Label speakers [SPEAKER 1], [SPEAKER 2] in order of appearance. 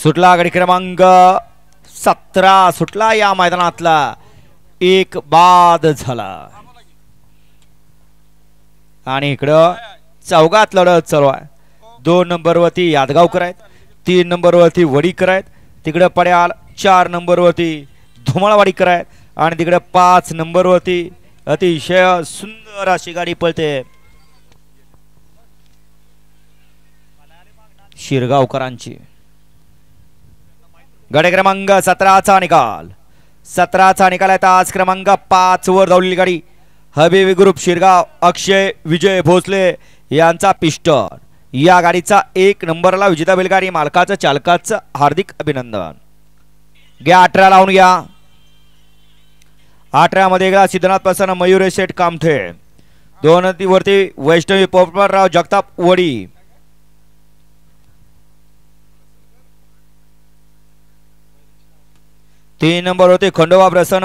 [SPEAKER 1] सुटला गाडी क्रमांक 17 सुटला या मैदानातला एक बाद झाला आणि इकडं चौघात लढत चालू आहे 2 नंबर वरती यादगावकर आहेत 3 नंबर वरती वडीकर आहेत तिकडे पड्याल 4 नंबर वरती धुमाळवाडीकर आहेत आणि तिकडे 5 नंबर वरती अतिशय सुंदर अशी गाडी पळते शिरगावकरांची गाडी क्रमांक 17चा निकाल 17चा निकाल आहे आज क्रमांक 5 वर धावलेली गाडी हबीबी ग्रुप शिरगाव अक्षय विजय भोसले यांचा पिस्टन या गाडीचा 1 नंबरला विजेता बैलगाडी मालकाचं चालकाचं हार्दिक अभिनंदन घ्या 18 लावून घ्या 18 मध्ये गेला सिद्धनाथ प्रसन्न मयुरेश शेठ कामठे 2 वरती वैष्णवी पोपटराव जगताप वडी 3 नंबर होते खंडोबा प्रसन्न